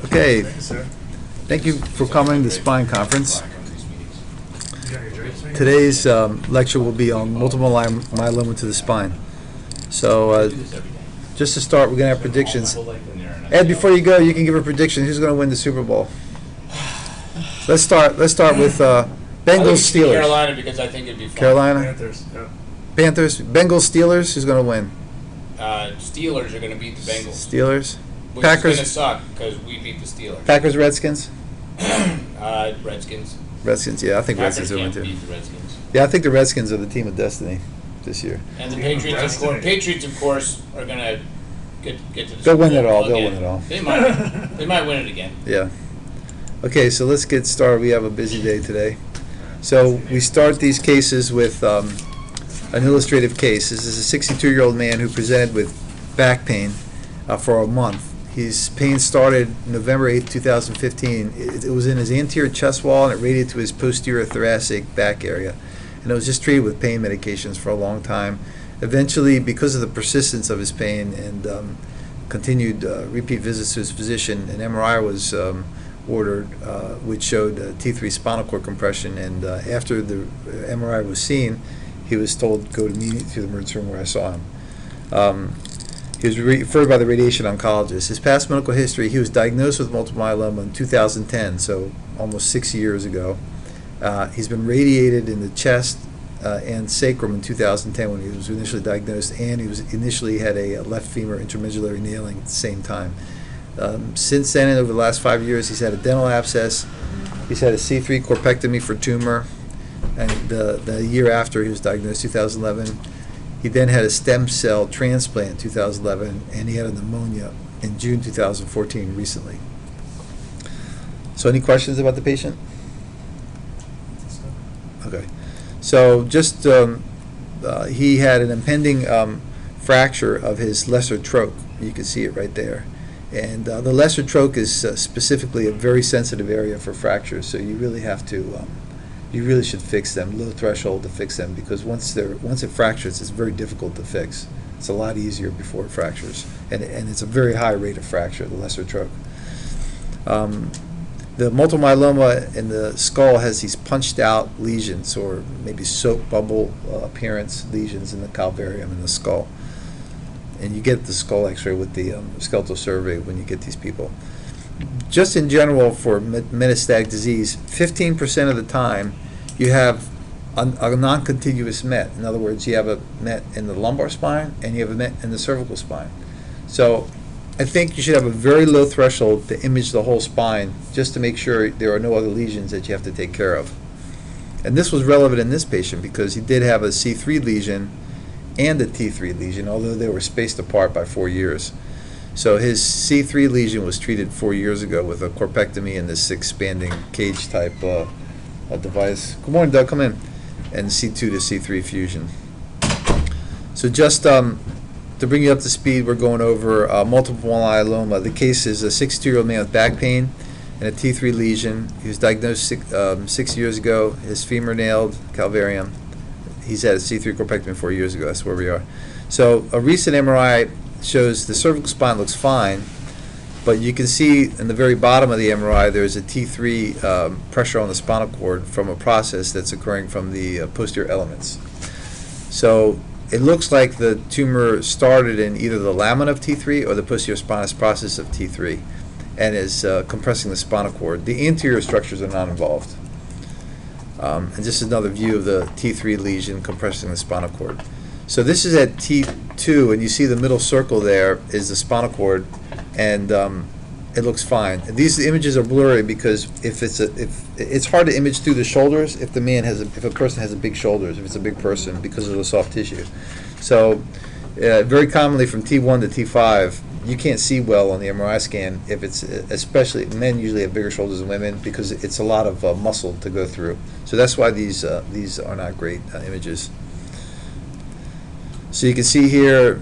Okay, Thank you, sir. thank you for coming to Spine Conference. You got your drinks, man? Today's lecture will be on multiple myeloma to the spine. So just to start, we're going to have predictions. Ed, before you go, you can give a prediction. Who's going to win the Super Bowl? Let's start with Bengals Steelers. Carolina, because I think it'd be fun. Carolina? Panthers. Yeah. Panthers. Bengals Steelers. Who's going to win? Steelers are going to beat the Bengals. Steelers. Which Packers. is going to suck because we beat the Steelers. Packers Redskins. Redskins. Redskins. Yeah, I think Packers Redskins will win can't too. beat the Redskins. Yeah, I think the Redskins are the team of destiny this year. And the Team Patriots, of of course, are going to get to the They'll Super win it Bowl all. They'll again. win it all. They might win it again. Yeah. Okay, so let's get started. We have a busy day today. So we start these cases with an illustrative case. This is a 62-year-old man who presented with back pain for a month. His pain started November 8, 2015. It was in his anterior chest wall, and it radiated to his posterior thoracic back area. And it was just treated with pain medications for a long time. Eventually, because of the persistence of his pain and continued repeat visits to his physician, an MRI was ordered, which showed T3 spinal cord compression. And after the MRI was seen, he was told to go immediately to the emergency room where I saw him. He was referred by the radiation oncologist. His past medical history, he was diagnosed with multiple myeloma in 2010, so almost 6 years ago. He's been radiated in the chest and sacrum in 2010 when he was initially diagnosed, and he was initially had a left femur intramedullary nailing at the same time. Since then, and over the last 5 years, he's had a dental abscess. He's had a C3 corpectomy for tumor, and the year after he was diagnosed, 2011, he then had a stem cell transplant in 2011, and he had a pneumonia in June 2014 recently. So any questions about the patient? Okay. So just he had an impending fracture of his lesser troch. You can see it right there. And the lesser troch is specifically a very sensitive area for fractures, so you really have to you really should fix them, low threshold to fix them, because once it fractures, it's very difficult to fix. It's a lot easier before it fractures, and it's a very high rate of fracture, the lesser troch. The multiple myeloma in the skull has these punched out lesions, or maybe soap bubble appearance lesions in the calvarium in the skull. And you get the skull x-ray with the skeletal survey when you get these people. Just in general, for metastatic disease, 15% of the time you have a non-contiguous met. In other words, you have a met in the lumbar spine and you have a met in the cervical spine. So I think you should have a very low threshold to image the whole spine just to make sure there are no other lesions that you have to take care of. And this was relevant in this patient because he did have a C3 lesion and a T3 lesion, although they were spaced apart by 4 years. So his C3 lesion was treated 4 years ago with a corpectomy and this expanding cage type device. Good morning, Doug. Come in. And C2 to C3 fusion. So just to bring you up to speed, we're going over multiple myeloma. The case is a 62-year-old man with back pain and a T3 lesion. He was diagnosed 6 years ago. His femur nailed, calvarium. He's had a C3 corpectomy 4 years ago. That's where we are. So a recent MRI shows the cervical spine looks fine, but you can see in the very bottom of the MRI there's a T3 pressure on the spinal cord from a process that's occurring from the posterior elements. So it looks like the tumor started in either the lamina of T3 or the posterior spinous process of T3 and is compressing the spinal cord. The anterior structures are not involved. And just another view of the T3 lesion compressing the spinal cord. So this is at T2, and you see the middle circle there is the spinal cord, and it looks fine. And these images are blurry because if it's hard to image through the shoulders if if a person has a big shoulders, if it's a big person, because of the soft tissue. So very commonly from T1 to T5, you can't see well on the MRI scan if it's, especially men usually have bigger shoulders than women because it's a lot of muscle to go through. So that's why these are not great images. So you can see here,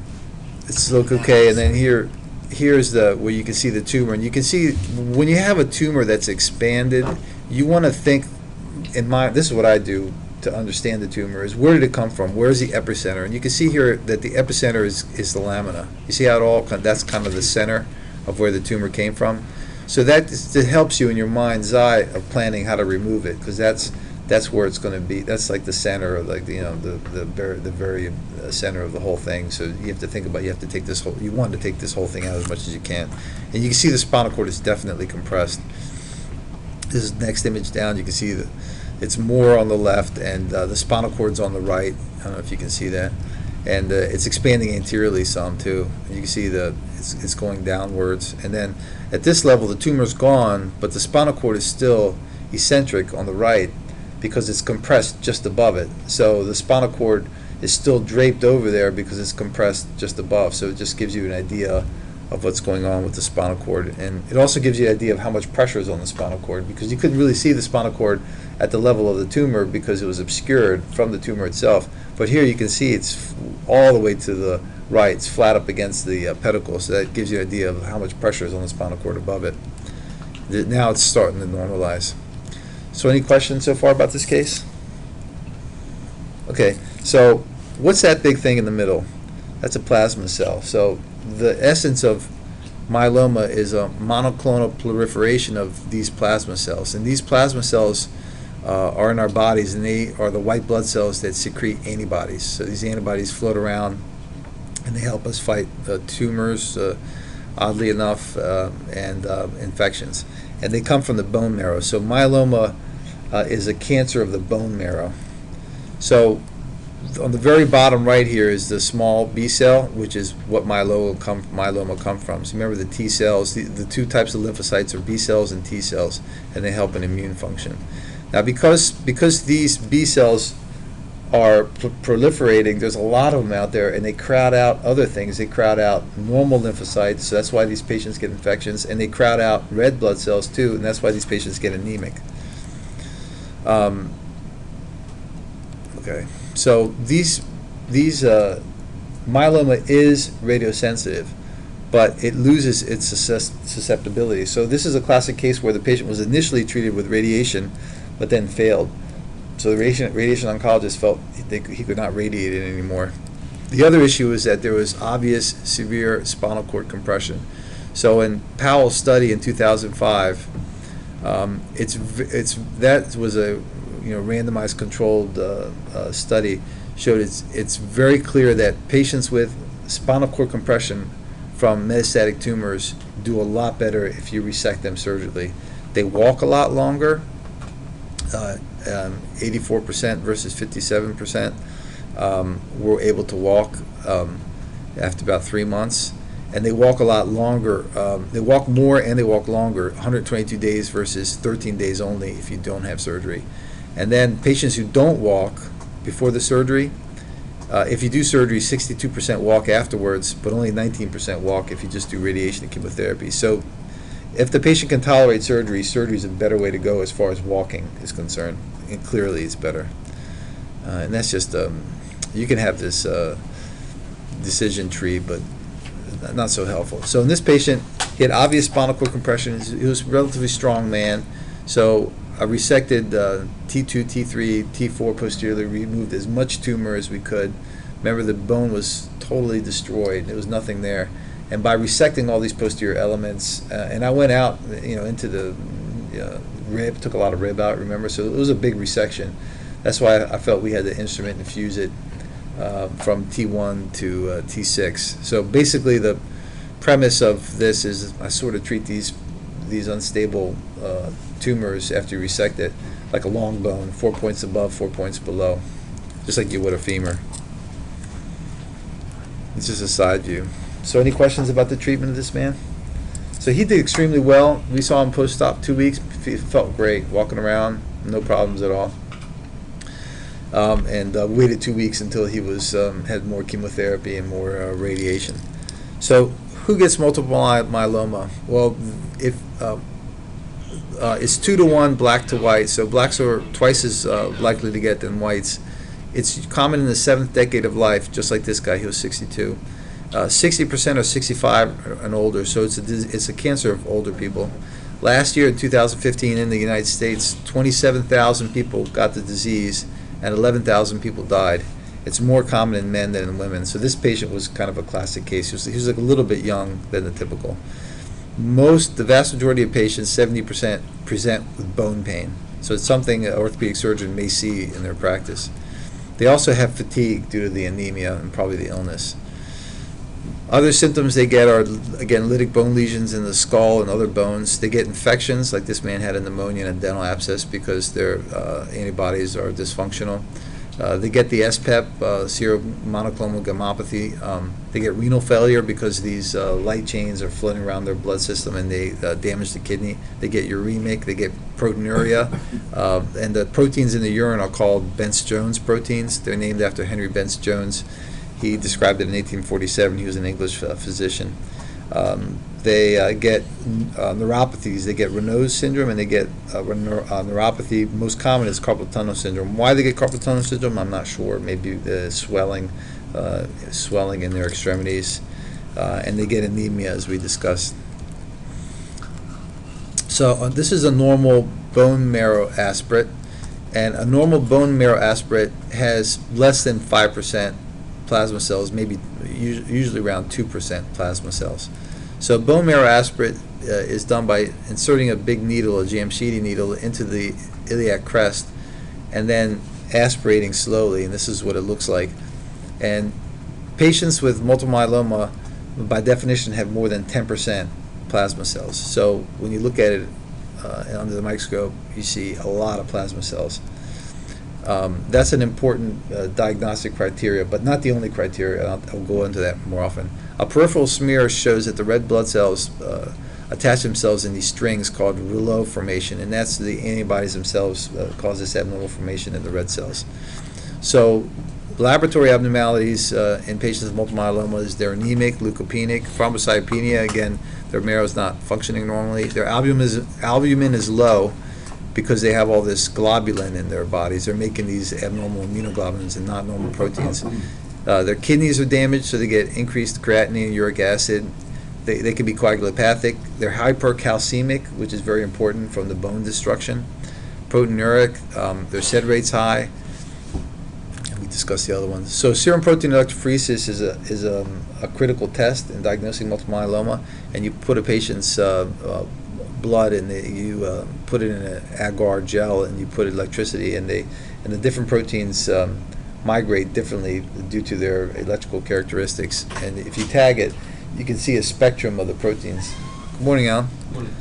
it's look okay, and then here's where you can see the tumor, and you can see when you have a tumor that's expanded, you want to think this is what I do to understand the tumor, is where did it come from? Where's the epicenter? And you can see here that the epicenter is the lamina. You see how that's kind of the center of where the tumor came from. So that helps you in your mind's eye of planning how to remove it, because that's where it's going to be. That's like the center of, like, you know, the very center of the whole thing. So you have to think about, you have to take this whole, you want to take this whole thing out as much as you can. And you can see the spinal cord is definitely compressed. This is next image down. You can see that it's more on the left, and the spinal cord's on the right. I don't know if you can see that. And it's expanding anteriorly some too. And you can see it's going downwards. And then at this level, the tumor's gone, but the spinal cord is still eccentric on the right because it's compressed just above it. So the spinal cord is still draped over there because it's compressed just above. So it just gives you an idea of what's going on with the spinal cord. And it also gives you an idea of how much pressure is on the spinal cord, because you couldn't really see the spinal cord at the level of the tumor because it was obscured from the tumor itself. But here you can see it's all the way to the right. It's flat up against the pedicle, so that gives you an idea of how much pressure is on the spinal cord above it. Now it's starting to normalize. So any questions so far about this case? Okay, so what's that big thing in the middle? That's a plasma cell. So the essence of myeloma is a monoclonal proliferation of these plasma cells. And these plasma cells are in our bodies, and they are the white blood cells that secrete antibodies. So these antibodies float around, and they help us fight tumors, oddly enough, and infections. And they come from the bone marrow. So myeloma is a cancer of the bone marrow. So on the very bottom right here is the small B cell, which is what myeloma come from. So remember the T cells, the two types of lymphocytes are B cells and T cells, and they help in immune function. Now because these B cells are proliferating, there's a lot of them out there, and they crowd out other things. They crowd out normal lymphocytes, so that's why these patients get infections, and they crowd out red blood cells too, and that's why these patients get anemic. Okay, so these myeloma is radiosensitive, but it loses its susceptibility. So this is a classic case where the patient was initially treated with radiation, but then failed. So the radiation oncologist felt he could not radiate it anymore. The other issue is that there was obvious severe spinal cord compression. So in Powell's study in 2005, that was a randomized controlled study, showed it's very clear that patients with spinal cord compression from metastatic tumors do a lot better if you resect them surgically. They walk a lot longer. 84% versus 57% were able to walk after about 3 months, and they walk a lot longer. They walk more and they walk longer, 122 days versus 13 days only if you don't have surgery. And then patients who don't walk before the surgery, if you do surgery, 62% walk afterwards, but only 19% walk if you just do radiation and chemotherapy. So if the patient can tolerate surgery, surgery is a better way to go as far as walking is concerned, and clearly it's better. And that's just, you can have this decision tree, but not so helpful. So in this patient, he had obvious spinal cord compression. He was a relatively strong man, so I resected T2, T3, T4 posteriorly, removed as much tumor as we could. Remember, the bone was totally destroyed. There was nothing there. And by resecting all these posterior elements, and I went out, into the rib, took a lot of rib out, remember? So it was a big resection. That's why I felt we had to instrument and fuse it from T1 to T6. So basically the premise of this is I sort of treat these unstable tumors after you resect it like a long bone, 4 points above, 4 points below, just like you would a femur. It's just a side view. So any questions about the treatment of this man? So he did extremely well. We saw him post-op 2 weeks. He felt great, walking around, no problems at all. And waited 2 weeks until he was had more chemotherapy and more radiation. So who gets multiple myeloma? Well, if it's 2-to-1 black to white, so blacks are twice as likely to get than whites. It's common in the 7th decade of life, just like this guy. He was 62. 60% are 65 and older, so it's a cancer of older people. Last year, in 2015, in the United States, 27,000 people got the disease, and 11,000 people died. It's more common in men than in women. So this patient was kind of a classic case. He was like a little bit young than the typical. the vast majority of patients, 70%, present with bone pain. So it's something an orthopedic surgeon may see in their practice. They also have fatigue due to the anemia and probably the illness. Other symptoms they get are, again, lytic bone lesions in the skull and other bones. They get infections, like this man had a pneumonia and a dental abscess because their antibodies are dysfunctional. They get the SPEP, seromonoclonal gammopathy. They get renal failure because these light chains are floating around their blood system and they damage the kidney. They get uremic, they get proteinuria, and the proteins in the urine are called Bence-Jones proteins. They're named after Henry Bence-Jones. He described it in 1847. He was an English physician. They get neuropathies. They get Raynaud's syndrome and they get neuropathy. Most common is carpal tunnel syndrome. Why they get carpal tunnel syndrome, I'm not sure. Maybe the swelling in their extremities. And they get anemia, as we discussed. So this is a normal bone marrow aspirate. And a normal bone marrow aspirate has less than 5% plasma cells, maybe usually around 2% plasma cells. So bone marrow aspirate is done by inserting a big needle, a Jamshidi needle, into the iliac crest and then aspirating slowly, and this is what it looks like. And patients with multiple myeloma, by definition, have more than 10% plasma cells. So when you look at it under the microscope, you see a lot of plasma cells. That's an important diagnostic criteria, but not the only criteria. I'll go into that more often. A peripheral smear shows that the red blood cells attach themselves in these strings called rouleau formation, and that's the antibodies themselves cause this abnormal formation in the red cells. So laboratory abnormalities in patients with multiple myeloma is they're anemic, leukopenic, thrombocytopenia. Again, their marrow is not functioning normally. Their albumin is low because they have all this globulin in their bodies. They're making these abnormal immunoglobulins and not normal proteins. Their kidneys are damaged, so they get increased creatinine and uric acid. They can be coagulopathic. They're hypercalcemic, which is very important from the bone destruction. Proteinuric, their sed rate's high. And we discussed the other ones. So serum protein electrophoresis is a critical test in diagnosing multiple myeloma, and you put a patient's blood and you put it in an agar gel and you put electricity and the different proteins migrate differently due to their electrical characteristics, and if you tag it you can see a spectrum of the proteins. Good morning, Alan. Good morning.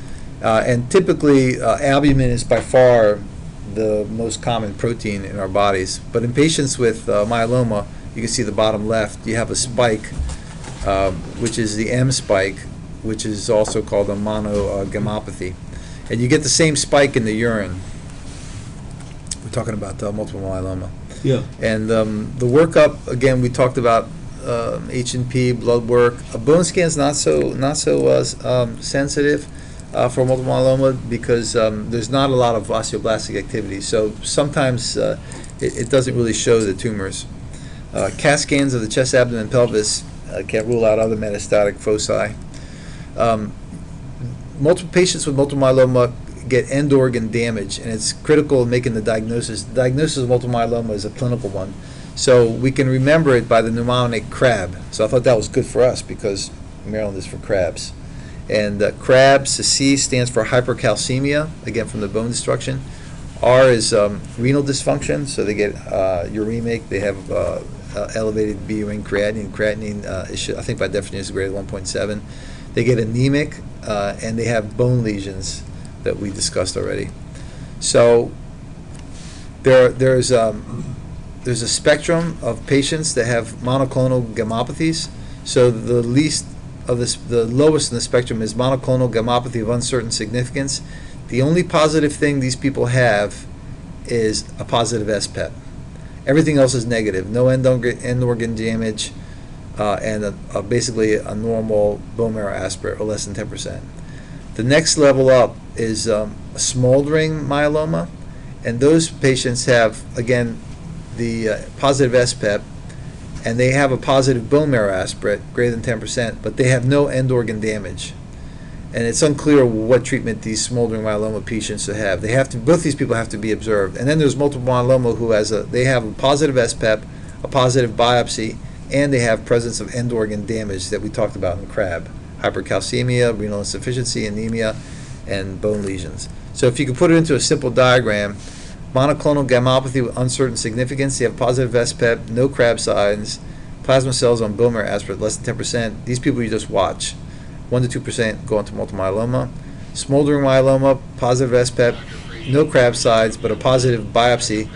And typically albumin is by far the most common protein in our bodies, but in patients with myeloma, you can see the bottom left, you have a spike which is the M spike, which is also called a monogammopathy. And you get the same spike in the urine. We're talking about multiple myeloma. Yeah. And the workup, again, we talked about H&P, blood work. A bone scan is not so sensitive for multiple myeloma because there's not a lot of osteoblastic activity. So sometimes it doesn't really show the tumors. CAT scans of the chest, abdomen, pelvis can't rule out other metastatic foci. Multiple patients with multiple myeloma get end organ damage, and it's critical in making the diagnosis. The diagnosis of multiple myeloma is a clinical one, so we can remember it by the mnemonic CRAB. So I thought that was good for us because Maryland is for crabs. And CRAB, the C stands for hypercalcemia, again from the bone destruction. R is renal dysfunction, so they get uremic, they have elevated BUN creatinine. Creatinine, I think by definition is greater than 1.7. They get anemic, and they have bone lesions that we discussed already. So there's a spectrum of patients that have monoclonal gammopathies. So the lowest in the spectrum is monoclonal gammopathy of uncertain significance. The only positive thing these people have is a positive SPEP. Everything else is negative. No end organ damage, and basically a normal bone marrow aspirate, or less than 10%. The next level up is Smoldering Myeloma, and those patients have, again, the positive SPEP, and they have a positive bone marrow aspirate, greater than 10%, but they have no end organ damage. And it's unclear what treatment these smoldering myeloma patients should have. They have to, both these people have to be observed. And then there's multiple myeloma who they have a positive SPEP, a positive biopsy, and they have presence of end organ damage that we talked about in CRAB. hypercalcemia, renal insufficiency, anemia, and bone lesions. So if you could put it into a simple diagram, monoclonal gammopathy with uncertain significance, you have positive SPEP, no Crab signs, plasma cells on bone marrow aspirate less than 10%. These people you just watch. 1 to 2% go into multiple myeloma. Smoldering myeloma, positive SPEP, no Crab signs, but a positive biopsy.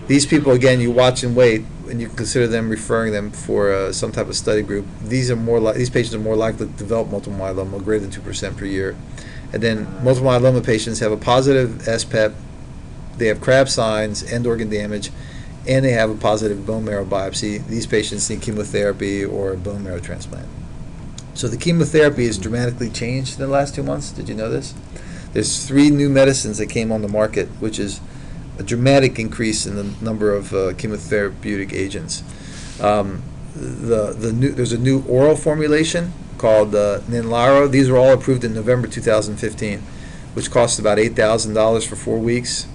These people, again, you watch and wait, and you consider them referring them for some type of study group. These patients are more likely to develop multiple myeloma, greater than 2% per year. And then multiple myeloma patients have a positive SPEP, they have Crab signs, end organ damage, and they have a positive bone marrow biopsy. These patients need chemotherapy or a bone marrow transplant. So the chemotherapy has dramatically changed in the last 2 months. Did you know this? There's 3 new medicines that came on the market, which is a dramatic increase in the number of chemotherapeutic agents. There's a new oral formulation called Ninlaro. These were all approved in November 2015, which costs about $8,000 for 4 weeks.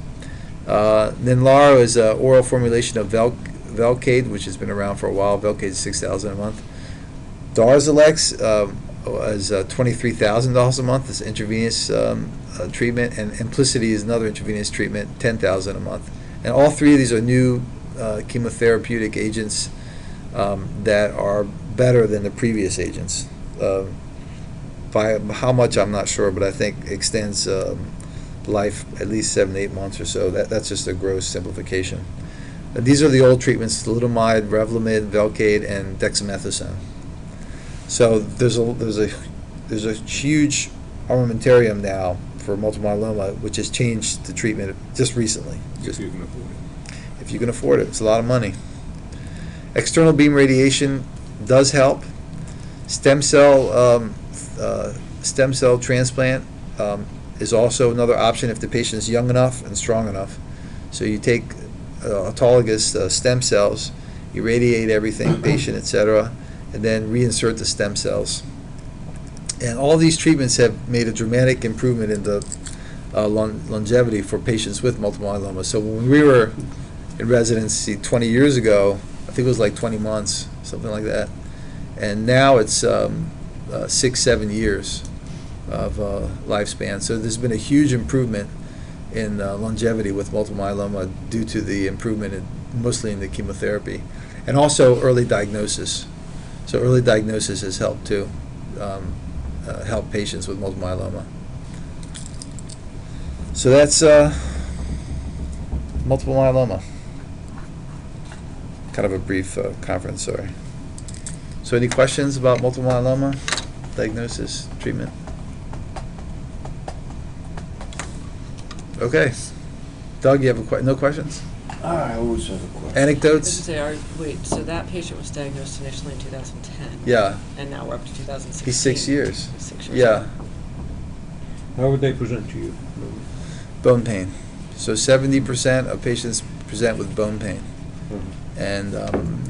Ninlaro is an oral formulation of Velcade, which has been around for a while. Velcade is $6,000 a month. Darzalex is $23,000 a month. It's intravenous treatment, and Implicity is another intravenous treatment, $10,000 a month. And all 3 of these are new chemotherapeutic agents that are better than the previous agents. By how much, I'm not sure, but I think extends life at least 7 to 8 months or so. That's just a gross simplification. These are the old treatments: thalidomide, Revlimid, Velcade, and dexamethasone. So there's a huge armamentarium now for multiple myeloma, which has changed the treatment just recently. If you can afford it. If you can afford it, it's a lot of money. External beam radiation does help. Stem cell transplant is also another option if the patient is young enough and strong enough. So you take autologous stem cells, you radiate everything, patient, etc., and then reinsert the stem cells. And all these treatments have made a dramatic improvement in the longevity for patients with multiple myeloma. So when we were in residency 20 years ago, I think it was like 20 months, something like that. And now it's 6-7 years of lifespan. So there's been a huge improvement in longevity with multiple myeloma due to the improvement mostly in the chemotherapy. And also early diagnosis. So early diagnosis has helped too, help patients with multiple myeloma. So that's multiple myeloma. Kind of a brief conference, sorry. So any questions about multiple myeloma, diagnosis, treatment? Okay. Doug, you have no questions? I always have a question. Anecdotes? Wait, so that patient was diagnosed initially in 2010? Yeah. And now we're up to 2016? He's 6 years. 6 years. Yeah. How would they present to you? Bone pain. So 70% of patients present with bone pain. Mhm. And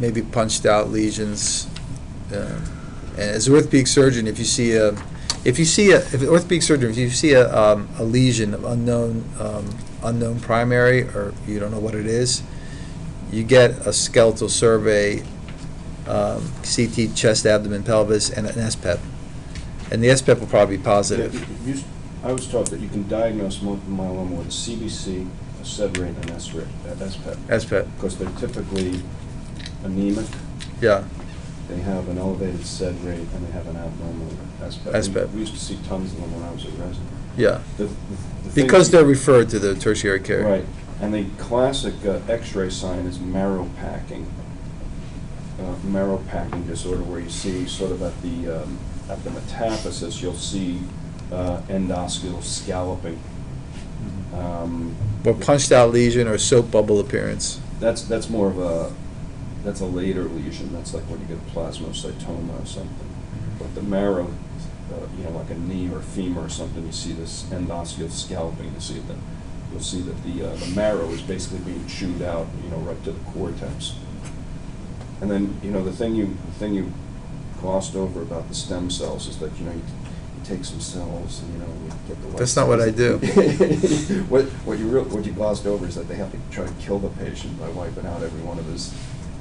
maybe punched out lesions. And as an orthopedic surgeon, if you see a lesion of unknown primary, or you don't know what it is, you get a skeletal survey, CT, chest, abdomen, pelvis, and an SPEP. And the SPEP will probably be positive. Yeah, I was taught that you can diagnose multiple myeloma with a CBC, a SED rate, and SPEP. SPEP. Because they're typically anemic. Yeah. They have an elevated SED rate, and they have an abnormal SPEP. SPEP. We used to see tons of them when I was a resident. Yeah. The thing Because is- they're referred to the tertiary care. Right. And the classic X-ray sign is marrow packing disorder, where you see sort of at the metaphysis, you'll see endoscopic scalloping. Or punched out lesion or soap bubble appearance. That's more of that's a later lesion. That's like when you get a plasmacytoma or something. But the marrow, like a knee or femur or something, you see this endoscopic scalloping. You'll see that the marrow is basically being chewed out, right to the cortex. And then, the thing you glossed over about the stem cells is that, you take some cells and, you get the white That's not what I do. What you glossed over is that they have to try to kill the patient by wiping out every one of his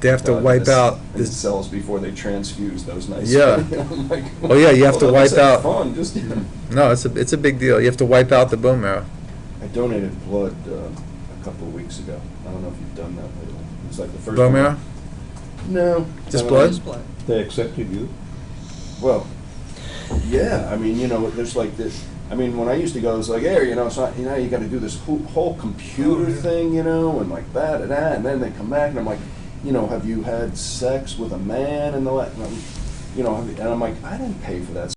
They have to wipe out the this- cells before they transfuse those nice. Yeah. I'm like, Oh, yeah, you have to well, wipe that's out- Fun, just. No, it's a big deal. You have to wipe out the bone marrow. I donated blood a couple of weeks ago. I don't know if you've done that lately. It's like the first. Bone time- marrow? No. Just I blood? mean, Just blood. They accepted you? Well, yeah, I mean, there's like this, I mean, when I used to go, it's like, hey, it's not, you gotta do this whole computer thing, and like that and that, and then they come back, and I'm like, have you had sex with a man and and I'm like, I didn't pay for that